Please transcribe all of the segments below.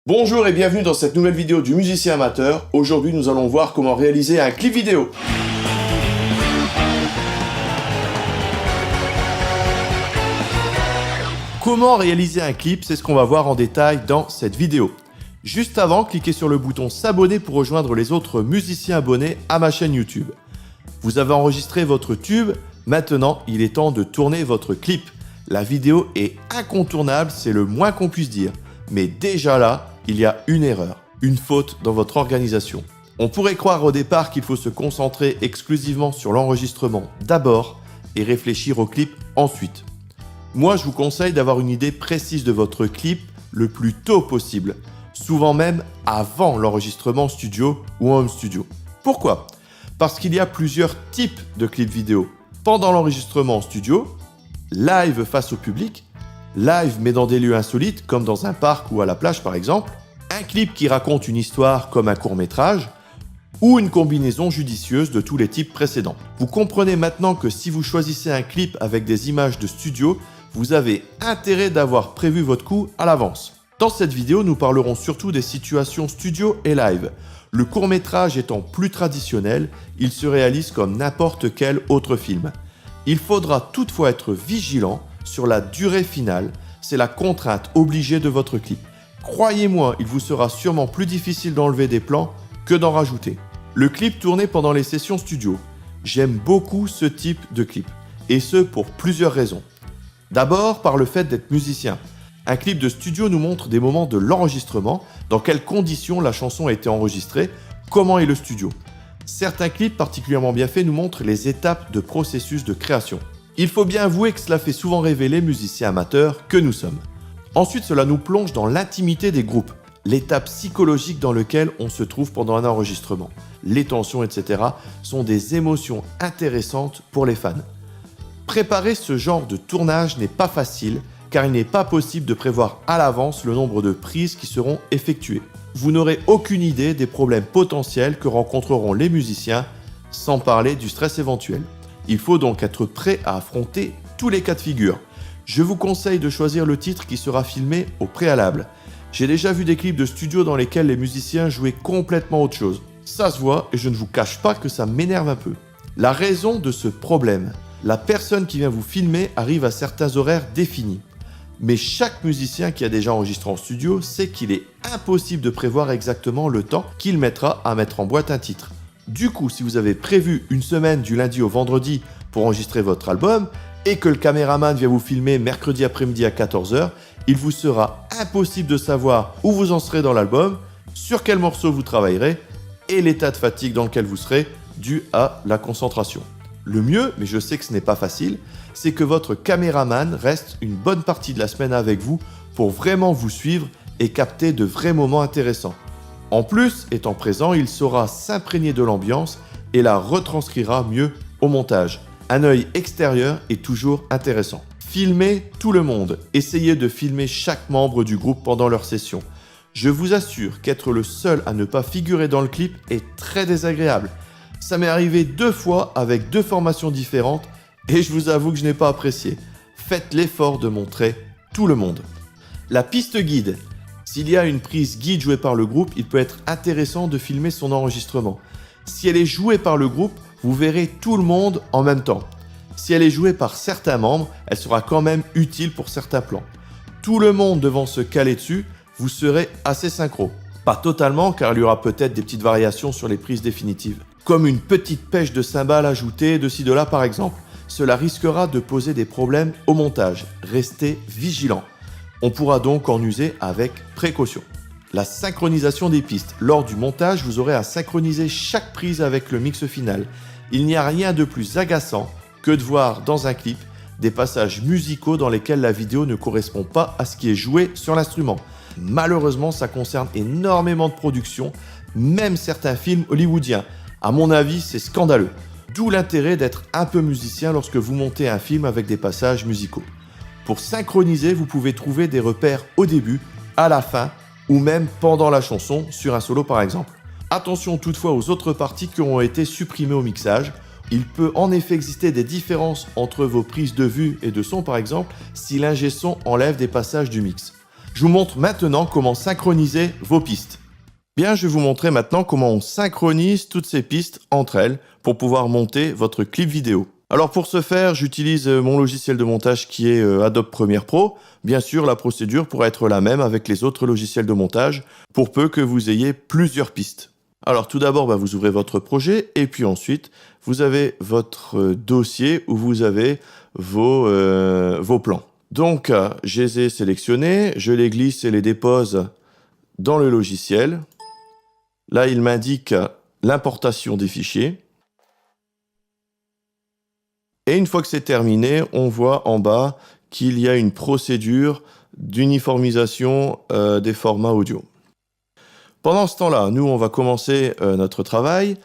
Bonjour et bienvenue dans cette nouvelle vidéo du musicien amateur. Aujourd'hui, nous allons voir comment réaliser un clip vidéo. Comment réaliser un clip, c'est ce qu'on va voir en détail dans cette vidéo. Juste avant, cliquez sur le bouton s'abonner pour rejoindre les autres musiciens abonnés à ma chaîne YouTube. Vous avez enregistré votre tube, maintenant il est temps de tourner votre clip. La vidéo est incontournable, c'est le moins qu'on puisse dire. Mais déjà là, il y a une erreur, une faute dans votre organisation. On pourrait croire au départ qu'il faut se concentrer exclusivement sur l'enregistrement d'abord et réfléchir au clip ensuite. Moi, je vous conseille d'avoir une idée précise de votre clip le plus tôt possible, souvent même avant l'enregistrement studio ou en home studio. Pourquoi ? Parce qu'il y a plusieurs types de clips vidéo. Pendant l'enregistrement en studio, live face au public, live mais dans des lieux insolites comme dans un parc ou à la plage par exemple, un clip qui raconte une histoire comme un court-métrage ou une combinaison judicieuse de tous les types précédents. Vous comprenez maintenant que si vous choisissez un clip avec des images de studio, vous avez intérêt d'avoir prévu votre coup à l'avance. Dans cette vidéo, nous parlerons surtout des situations studio et live. Le court-métrage étant plus traditionnel, il se réalise comme n'importe quel autre film. Il faudra toutefois être vigilant sur la durée finale, c'est la contrainte obligée de votre clip. Croyez-moi, il vous sera sûrement plus difficile d'enlever des plans que d'en rajouter. Le clip tourné pendant les sessions studio. J'aime beaucoup ce type de clip, et ce pour plusieurs raisons. D'abord, par le fait d'être musicien. Un clip de studio nous montre des moments de l'enregistrement, dans quelles conditions la chanson a été enregistrée, comment est le studio. Certains clips particulièrement bien faits nous montrent les étapes de processus de création. Il faut bien avouer que cela fait souvent rêver les musiciens amateurs que nous sommes. Ensuite, cela nous plonge dans l'intimité des groupes, l'étape psychologique dans laquelle on se trouve pendant un enregistrement. Les tensions, etc. sont des émotions intéressantes pour les fans. Préparer ce genre de tournage n'est pas facile, car il n'est pas possible de prévoir à l'avance le nombre de prises qui seront effectuées. Vous n'aurez aucune idée des problèmes potentiels que rencontreront les musiciens, sans parler du stress éventuel. Il faut donc être prêt à affronter tous les cas de figure. Je vous conseille de choisir le titre qui sera filmé au préalable. J'ai déjà vu des clips de studio dans lesquels les musiciens jouaient complètement autre chose. Ça se voit et je ne vous cache pas que ça m'énerve un peu. La raison de ce problème, la personne qui vient vous filmer arrive à certains horaires définis. Mais chaque musicien qui a déjà enregistré en studio sait qu'il est impossible de prévoir exactement le temps qu'il mettra à mettre en boîte un titre. Du coup, si vous avez prévu une semaine du lundi au vendredi pour enregistrer votre album et que le caméraman vient vous filmer mercredi après-midi à 14h, il vous sera impossible de savoir où vous en serez dans l'album, sur quel morceau vous travaillerez et l'état de fatigue dans lequel vous serez dû à la concentration. Le mieux, mais je sais que ce n'est pas facile, c'est que votre caméraman reste une bonne partie de la semaine avec vous pour vraiment vous suivre et capter de vrais moments intéressants. En plus, étant présent, il saura s'imprégner de l'ambiance et la retranscrira mieux au montage. Un œil extérieur est toujours intéressant. Filmez tout le monde. Essayez de filmer chaque membre du groupe pendant leur session. Je vous assure qu'être le seul à ne pas figurer dans le clip est très désagréable. Ça m'est arrivé 2 fois avec 2 formations différentes et je vous avoue que je n'ai pas apprécié. Faites l'effort de montrer tout le monde. La piste guide. S'il y a une prise guide jouée par le groupe, il peut être intéressant de filmer son enregistrement. Si elle est jouée par le groupe, vous verrez tout le monde en même temps. Si elle est jouée par certains membres, elle sera quand même utile pour certains plans. Tout le monde devant se caler dessus, vous serez assez synchro. Pas totalement, car il y aura peut-être des petites variations sur les prises définitives. Comme une petite pêche de cymbales ajoutée de ci de là par exemple. Cela risquera de poser des problèmes au montage. Restez vigilants. On pourra donc en user avec précaution. La synchronisation des pistes. Lors du montage, vous aurez à synchroniser chaque prise avec le mix final. Il n'y a rien de plus agaçant que de voir dans un clip des passages musicaux dans lesquels la vidéo ne correspond pas à ce qui est joué sur l'instrument. Malheureusement, ça concerne énormément de productions, même certains films hollywoodiens. À mon avis, c'est scandaleux. D'où l'intérêt d'être un peu musicien lorsque vous montez un film avec des passages musicaux. Pour synchroniser, vous pouvez trouver des repères au début, à la fin ou même pendant la chanson, sur un solo par exemple. Attention toutefois aux autres parties qui auront été supprimées au mixage. Il peut en effet exister des différences entre vos prises de vue et de son par exemple si l'ingé son enlève des passages du mix. Je vous montre maintenant comment synchroniser vos pistes. Bien, je vais vous montrer maintenant comment on synchronise toutes ces pistes entre elles pour pouvoir monter votre clip vidéo. Alors pour ce faire, j'utilise mon logiciel de montage qui est Adobe Premiere Pro. Bien sûr, la procédure pourra être la même avec les autres logiciels de montage pour peu que vous ayez plusieurs pistes. Alors tout d'abord, vous ouvrez votre projet et puis ensuite, vous avez votre dossier où vous avez vos plans. Donc, je les ai sélectionnés, je les glisse et les dépose dans le logiciel. Là, il m'indique l'importation des fichiers. Et une fois que c'est terminé, on voit en bas qu'il y a une procédure d'uniformisation des formats audio. Pendant ce temps-là, nous, on va commencer notre travail.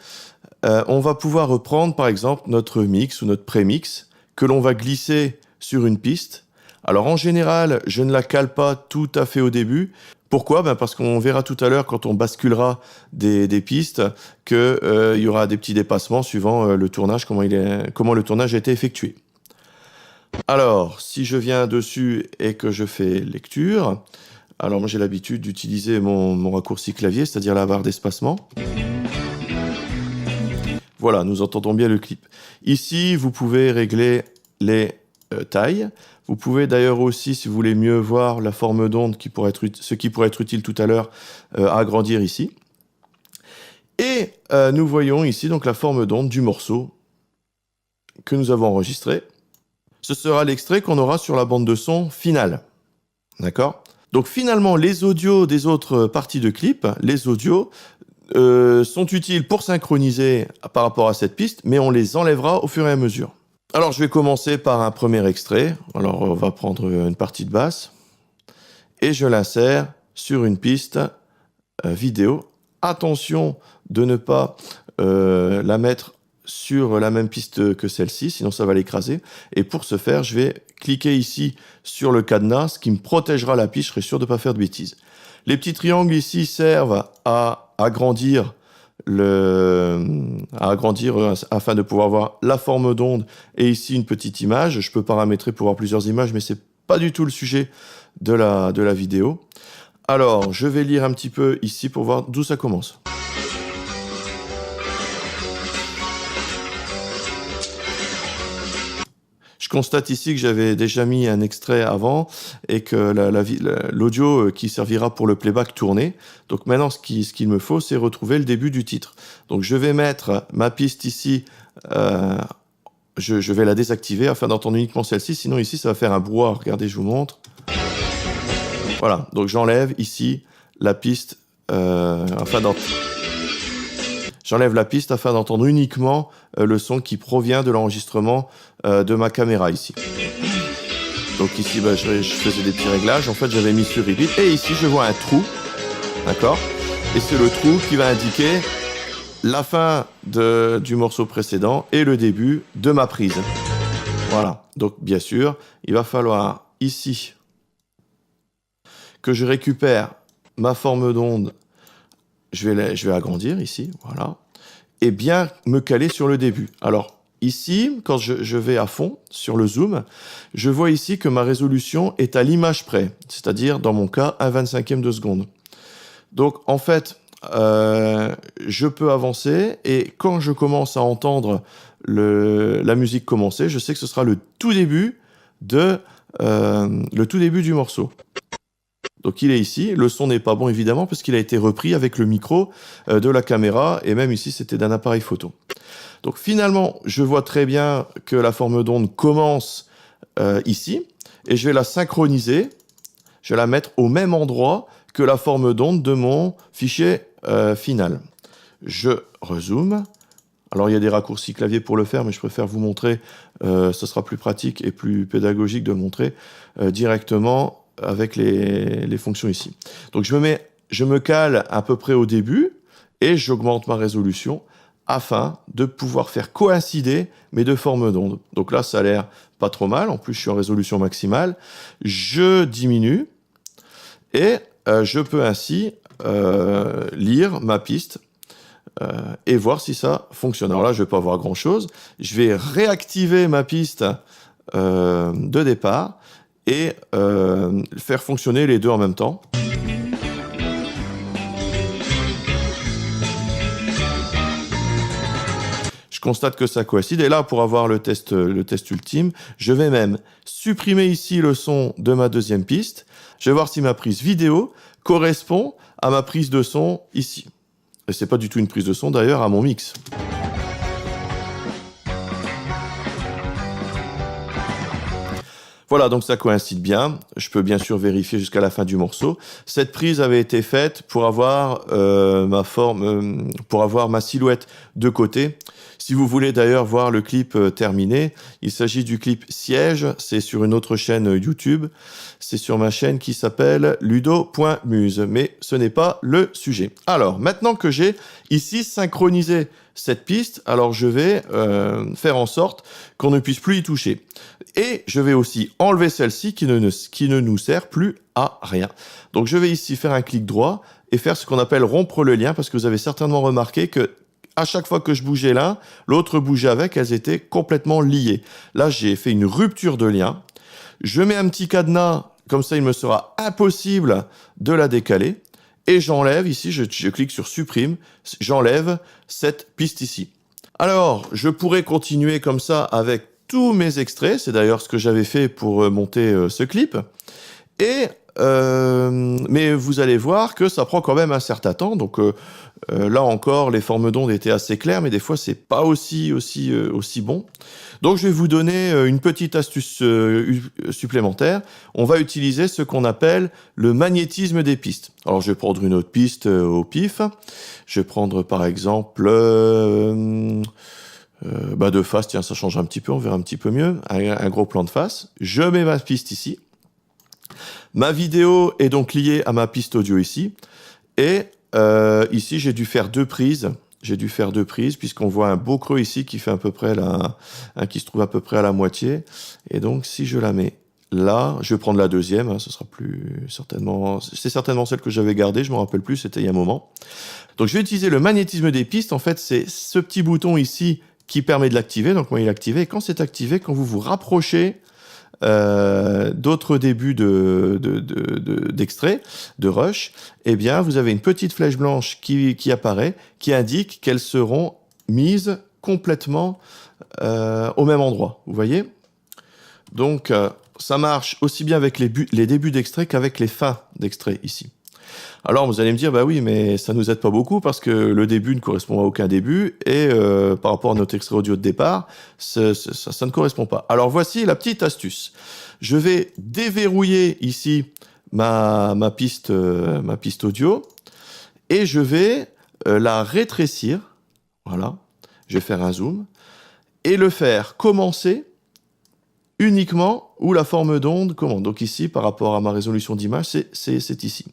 On va pouvoir reprendre, par exemple, notre mix ou notre pré-mix que l'on va glisser sur une piste. Alors, en général, je ne la cale pas tout à fait au début. Pourquoi ? Parce qu'on verra tout à l'heure, quand on basculera des pistes, qu'il y aura des petits dépassements suivant le tournage, comment le tournage a été effectué. Alors, si je viens dessus et que je fais lecture, alors moi j'ai l'habitude d'utiliser mon raccourci clavier, c'est-à-dire la barre d'espacement. Voilà, nous entendons bien le clip. Ici, vous pouvez régler les tailles. Vous pouvez d'ailleurs aussi, si vous voulez mieux voir la forme d'onde, ce qui pourrait être utile tout à l'heure, agrandir ici. Et nous voyons ici donc la forme d'onde du morceau que nous avons enregistré. Ce sera l'extrait qu'on aura sur la bande de son finale. D'accord ? Donc finalement, les audios des autres parties de clip, les audios sont utiles pour synchroniser par rapport à cette piste, mais on les enlèvera au fur et à mesure. Alors, je vais commencer par un premier extrait. Alors, on va prendre une partie de basse et je l'insère sur une piste vidéo. Attention de ne pas la mettre sur la même piste que celle-ci, sinon ça va l'écraser. Et pour ce faire, je vais cliquer ici sur le cadenas, ce qui me protégera la piste, je serai sûr de ne pas faire de bêtises. Les petits triangles ici servent à agrandir afin de pouvoir voir la forme d'onde et ici une petite image. Je peux paramétrer pour voir plusieurs images, mais c'est pas du tout le sujet de la vidéo. Alors, je vais lire un petit peu ici pour voir d'où ça commence. Je constate ici que j'avais déjà mis un extrait avant et que l'audio qui servira pour le playback tournait. Donc maintenant, ce qu'il me faut, c'est retrouver le début du titre. Donc je vais mettre ma piste ici, je vais la désactiver afin d'entendre uniquement celle-ci. Sinon ici, ça va faire un brouhaha. Regardez, je vous montre. Voilà, donc j'enlève ici la piste J'enlève la piste afin d'entendre uniquement le son qui provient de l'enregistrement de ma caméra ici. Donc ici, je faisais des petits réglages. En fait, j'avais mis sur repeat. Et ici, je vois un trou. D'accord ? Et c'est le trou qui va indiquer la fin du morceau précédent et le début de ma prise. Voilà. Donc, bien sûr, il va falloir ici que je récupère ma forme d'onde. Je vais agrandir ici, voilà, et bien me caler sur le début. Alors ici, quand je vais à fond sur le zoom, je vois ici que ma résolution est à l'image près, c'est-à-dire dans mon cas 1/25e de seconde. Donc en fait, je peux avancer et quand je commence à entendre la musique commencer, je sais que ce sera le tout début du morceau. Donc il est ici, le son n'est pas bon évidemment parce qu'il a été repris avec le micro de la caméra et même ici c'était d'un appareil photo. Donc finalement je vois très bien que la forme d'onde commence ici et je vais la synchroniser, je vais la mettre au même endroit que la forme d'onde de mon fichier final. Je rezoome. Alors il y a des raccourcis clavier pour le faire mais je préfère vous montrer, ce sera plus pratique et plus pédagogique de le montrer directement avec les fonctions ici. Donc je me cale à peu près au début et j'augmente ma résolution afin de pouvoir faire coïncider mes deux formes d'onde. Donc là, ça a l'air pas trop mal. En plus, je suis en résolution maximale. Je diminue et je peux ainsi lire ma piste et voir si ça fonctionne. Alors là, je ne vais pas voir grand-chose. Je vais réactiver ma piste de départ et faire fonctionner les deux en même temps. Je constate que ça coïncide, et là, pour avoir le test ultime, je vais même supprimer ici le son de ma deuxième piste. Je vais voir si ma prise vidéo correspond à ma prise de son ici. Et c'est pas du tout une prise de son d'ailleurs à mon mix. Voilà, donc ça coïncide bien. Je peux bien sûr vérifier jusqu'à la fin du morceau. Cette prise avait été faite pour avoir ma forme, pour avoir ma silhouette de côté. Si vous voulez d'ailleurs voir le clip terminé, il s'agit du clip Siège. C'est sur une autre chaîne YouTube. C'est sur ma chaîne qui s'appelle ludo.muse. Mais ce n'est pas le sujet. Alors, maintenant que j'ai ici synchronisé cette piste, alors je vais faire en sorte qu'on ne puisse plus y toucher. Et je vais aussi enlever celle-ci qui ne nous sert plus à rien. Donc je vais ici faire un clic droit et faire ce qu'on appelle rompre le lien, parce que vous avez certainement remarqué que à chaque fois que je bougeais l'un, l'autre bougeait avec, elles étaient complètement liées. Là, j'ai fait une rupture de lien. Je mets un petit cadenas, comme ça il me sera impossible de la décaler. Et j'enlève ici, je clique sur supprime, j'enlève cette piste ici. Alors, je pourrais continuer comme ça avec tous mes extraits, c'est d'ailleurs ce que j'avais fait pour monter ce clip. Mais vous allez voir que ça prend quand même un certain temps, donc là encore, les formes d'ondes étaient assez claires, mais des fois, c'est pas aussi bon. Donc, je vais vous donner une petite astuce supplémentaire. On va utiliser ce qu'on appelle le magnétisme des pistes. Alors, je vais prendre une autre piste au pif. Je vais prendre, par exemple, de face. Tiens, ça change un petit peu, on verra un petit peu mieux. Un gros plan de face. Je mets ma piste ici. Ma vidéo est donc liée à ma piste audio ici. Et ici, j'ai dû faire deux prises. Puisqu'on voit un beau creux ici qui fait à peu près qui se trouve à peu près à la moitié. Et donc, si je la mets là, je vais prendre la deuxième. Ce sera c'est certainement celle que j'avais gardée. Je me rappelle plus, c'était il y a un moment. Donc, je vais utiliser le magnétisme des pistes. En fait, c'est ce petit bouton ici qui permet de l'activer. Donc, moi, il est activé. Et quand c'est activé, quand vous vous rapprochez d'autres débuts d'extrait, de rush, eh bien, vous avez une petite flèche blanche qui apparaît, qui indique qu'elles seront mises complètement au même endroit. Vous voyez? Donc, ça marche aussi bien avec les débuts d'extrait qu'avec les fins d'extrait ici. Alors, vous allez me dire, bah oui, mais ça nous aide pas beaucoup parce que le début ne correspond à aucun début et par rapport à notre extrait audio de départ, ça ne correspond pas. Alors, voici la petite astuce. Je vais déverrouiller ici ma piste audio et je vais la rétrécir. Voilà. Je vais faire un zoom et le faire commencer uniquement où la forme d'onde commence. Donc ici, par rapport à ma résolution d'image, c'est ici.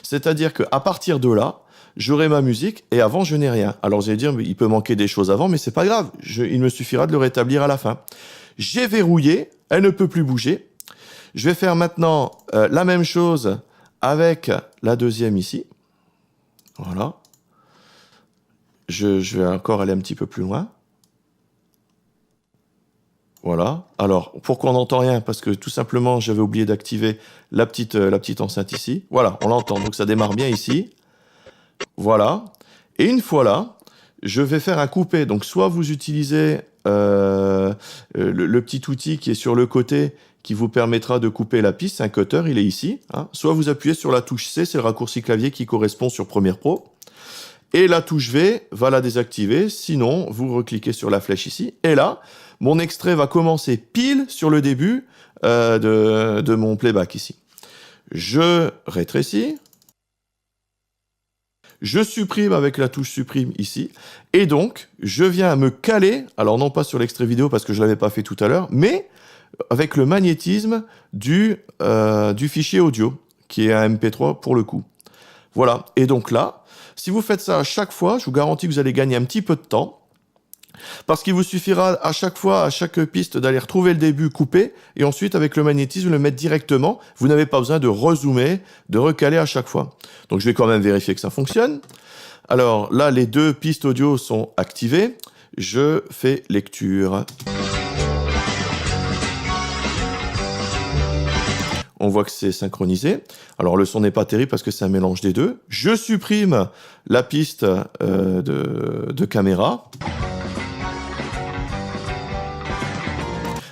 C'est-à-dire qu'à partir de là, j'aurai ma musique et avant, je n'ai rien. Alors vous allez dire, il peut manquer des choses avant, mais c'est pas grave. Il me suffira de le rétablir à la fin. J'ai verrouillé, elle ne peut plus bouger. Je vais faire maintenant la même chose avec la deuxième ici. Voilà. Je vais encore aller un petit peu plus loin. Voilà. Alors, pourquoi on n'entend rien? Parce que tout simplement, j'avais oublié d'activer la petite enceinte ici. Voilà, on l'entend. Donc, ça démarre bien ici. Voilà. Et une fois là, je vais faire un coupé. Donc, soit vous utilisez le petit outil qui est sur le côté qui vous permettra de couper la piste. C'est un cutter, il est ici. Hein. Soit vous appuyez sur la touche C, c'est le raccourci clavier qui correspond sur Premiere Pro. Et la touche V va la désactiver. Sinon, vous recliquez sur la flèche ici. Et là, mon extrait va commencer pile sur le début de mon playback ici. Je rétrécis. Je supprime avec la touche supprime ici. Et donc, je viens me caler, alors non pas sur l'extrait vidéo parce que je ne l'avais pas fait tout à l'heure, mais avec le magnétisme du fichier audio, qui est un MP3 pour le coup. Voilà. Et donc là, si vous faites ça à chaque fois, je vous garantis que vous allez gagner un petit peu de temps. Parce qu'il vous suffira à chaque fois, à chaque piste, d'aller retrouver le début coupé, et ensuite, avec le magnétisme, le mettre directement. Vous n'avez pas besoin de rezoomer, de recaler à chaque fois. Donc, je vais quand même vérifier que ça fonctionne. Alors, là, les deux pistes audio sont activées. Je fais lecture. On voit que c'est synchronisé. Alors le son n'est pas terrible parce que c'est un mélange des deux. Je supprime la piste de caméra.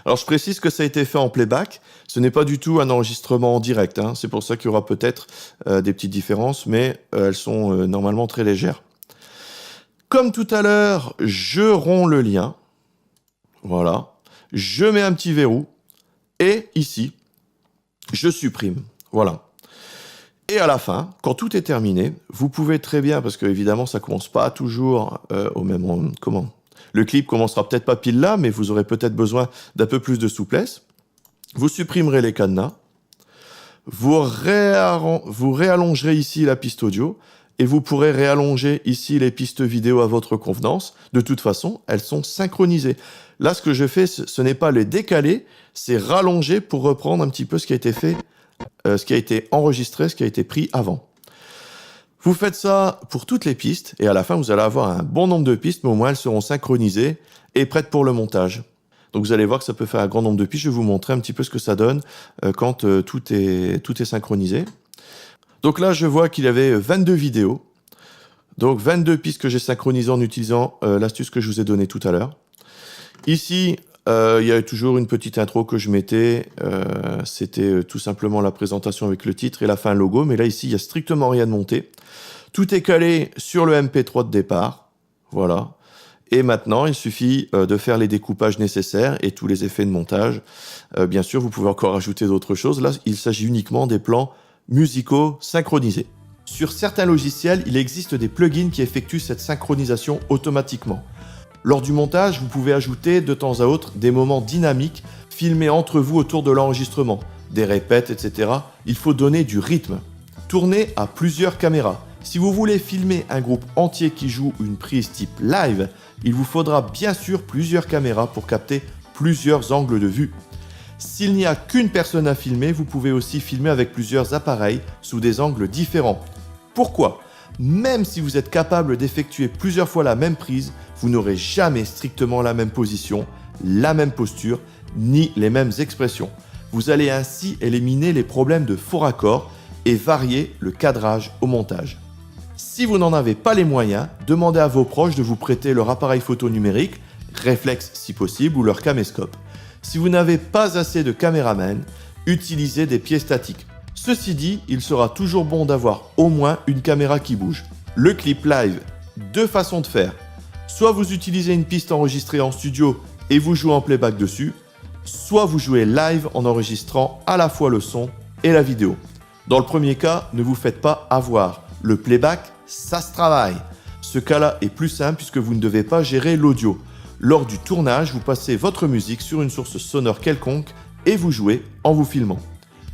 Alors je précise que ça a été fait en playback. Ce n'est pas du tout un enregistrement en direct. C'est pour ça qu'il y aura peut-être des petites différences, mais elles sont normalement très légères. Comme tout à l'heure, je romps le lien. Voilà. Je mets un petit verrou. Et ici, je supprime. Voilà. Et à la fin, quand tout est terminé, vous pouvez très bien, parce que évidemment, ça commence pas toujours au même... Comment ? Le clip commencera peut-être pas pile là, mais vous aurez peut-être besoin d'un peu plus de souplesse. Vous supprimerez les cadenas. Vous réallongerez ici la piste audio. Et vous pourrez réallonger ici les pistes vidéo à votre convenance. De toute façon, elles sont synchronisées. Là, ce que je fais, ce n'est pas les décaler, c'est rallonger pour reprendre un petit peu ce qui a été fait, ce qui a été enregistré, ce qui a été pris avant. Vous faites ça pour toutes les pistes, et à la fin, vous allez avoir un bon nombre de pistes, mais au moins elles seront synchronisées et prêtes pour le montage. Donc vous allez voir que ça peut faire un grand nombre de pistes. Je vais vous montrer un petit peu ce que ça donne quand tout est synchronisé. Donc là, je vois qu'il y avait 22 vidéos. Donc 22 pistes que j'ai synchronisées en utilisant l'astuce que je vous ai donnée tout à l'heure. Ici, il y a toujours une petite intro que je mettais. C'était tout simplement la présentation avec le titre et la fin logo. Mais là, ici, il n'y a strictement rien de monté. Tout est calé sur le MP3 de départ. Voilà. Et maintenant, il suffit de faire les découpages nécessaires et tous les effets de montage. Bien sûr, vous pouvez encore ajouter d'autres choses. Là, il s'agit uniquement des plans musicaux synchronisés. Sur certains logiciels, il existe des plugins qui effectuent cette synchronisation automatiquement. Lors du montage, vous pouvez ajouter de temps à autre des moments dynamiques filmés entre vous autour de l'enregistrement, des répètes, etc. Il faut donner du rythme. Tournez à plusieurs caméras. Si vous voulez filmer un groupe entier qui joue une prise type live, il vous faudra bien sûr plusieurs caméras pour capter plusieurs angles de vue. S'il n'y a qu'une personne à filmer, vous pouvez aussi filmer avec plusieurs appareils sous des angles différents. Pourquoi ? Même si vous êtes capable d'effectuer plusieurs fois la même prise, vous n'aurez jamais strictement la même position, la même posture, ni les mêmes expressions. Vous allez ainsi éliminer les problèmes de faux raccords et varier le cadrage au montage. Si vous n'en avez pas les moyens, demandez à vos proches de vous prêter leur appareil photo numérique, réflexe si possible, ou leur caméscope. Si vous n'avez pas assez de caméraman, utilisez des pieds statiques. Ceci dit, il sera toujours bon d'avoir au moins une caméra qui bouge. Le clip live, deux façons de faire. Soit vous utilisez une piste enregistrée en studio et vous jouez en playback dessus, soit vous jouez live en enregistrant à la fois le son et la vidéo. Dans le premier cas, ne vous faites pas avoir. Le playback, ça se travaille. Ce cas-là est plus simple puisque vous ne devez pas gérer l'audio. Lors du tournage, vous passez votre musique sur une source sonore quelconque et vous jouez en vous filmant.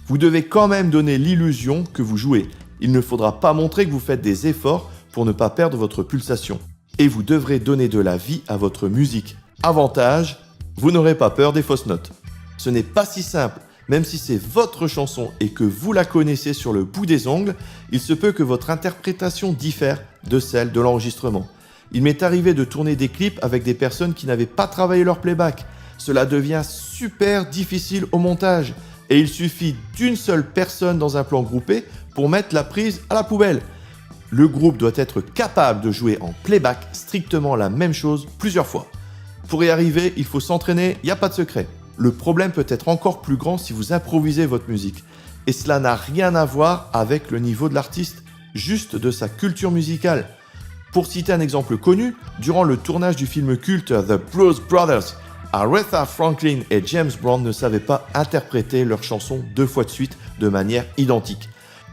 Vous devez quand même donner l'illusion que vous jouez. Il ne faudra pas montrer que vous faites des efforts pour ne pas perdre votre pulsation. Et vous devrez donner de la vie à votre musique. Avantage, vous n'aurez pas peur des fausses notes. Ce n'est pas si simple. Même si c'est votre chanson et que vous la connaissez sur le bout des ongles, il se peut que votre interprétation diffère de celle de l'enregistrement. Il m'est arrivé de tourner des clips avec des personnes qui n'avaient pas travaillé leur playback. Cela devient super difficile au montage et il suffit d'une seule personne dans un plan groupé pour mettre la prise à la poubelle. Le groupe doit être capable de jouer en playback strictement la même chose plusieurs fois. Pour y arriver, il faut s'entraîner, il n'y a pas de secret. Le problème peut être encore plus grand si vous improvisez votre musique. Et cela n'a rien à voir avec le niveau de l'artiste, juste de sa culture musicale. Pour citer un exemple connu, durant le tournage du film culte The Blues Brothers, Aretha Franklin et James Brown ne savaient pas interpréter leurs chansons deux fois de suite de manière identique.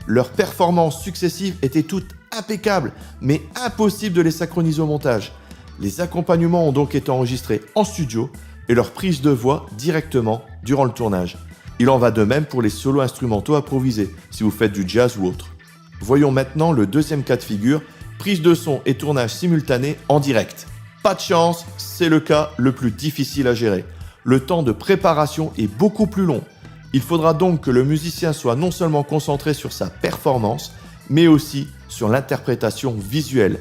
Leurs performances successives étaient toutes impeccables, mais impossible de les synchroniser au montage. Les accompagnements ont donc été enregistrés en studio et leur prise de voix directement durant le tournage. Il en va de même pour les solos instrumentaux improvisés, si vous faites du jazz ou autre. Voyons maintenant le deuxième cas de figure, prise de son et tournage simultané en direct. Pas de chance, c'est le cas le plus difficile à gérer. Le temps de préparation est beaucoup plus long. Il faudra donc que le musicien soit non seulement concentré sur sa performance, mais aussi sur l'interprétation visuelle.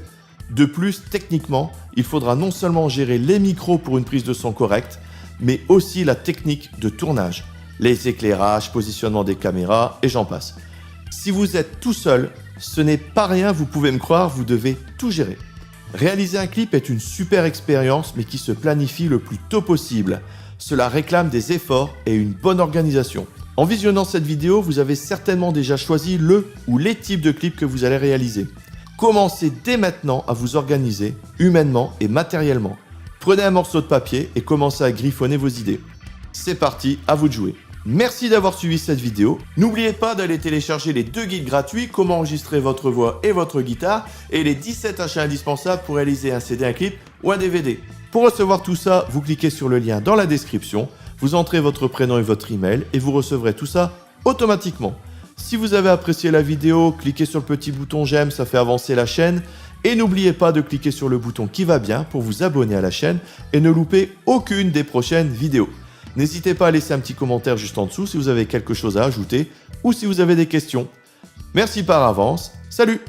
De plus, techniquement, il faudra non seulement gérer les micros pour une prise de son correcte, mais aussi la technique de tournage. les éclairages, positionnement des caméras et j'en passe. Si vous êtes tout seul, ce n'est pas rien, vous pouvez me croire, vous devez tout gérer. Réaliser un clip est une super expérience mais qui se planifie le plus tôt possible. Cela réclame des efforts et une bonne organisation. En visionnant cette vidéo, vous avez certainement déjà choisi le ou les types de clips que vous allez réaliser. Commencez dès maintenant à vous organiser humainement et matériellement. Prenez un morceau de papier et commencez à griffonner vos idées. C'est parti, à vous de jouer. Merci d'avoir suivi cette vidéo. N'oubliez pas d'aller télécharger les 2 guides gratuits, comment enregistrer votre voix et votre guitare, et les 17 achats indispensables pour réaliser un CD, un clip ou un DVD. Pour recevoir tout ça, vous cliquez sur le lien dans la description, vous entrez votre prénom et votre email et vous recevrez tout ça automatiquement. Si vous avez apprécié la vidéo, cliquez sur le petit bouton j'aime, ça fait avancer la chaîne. Et n'oubliez pas de cliquer sur le bouton qui va bien pour vous abonner à la chaîne et ne louper aucune des prochaines vidéos. N'hésitez pas à laisser un petit commentaire juste en dessous si vous avez quelque chose à ajouter ou si vous avez des questions. Merci par avance, salut!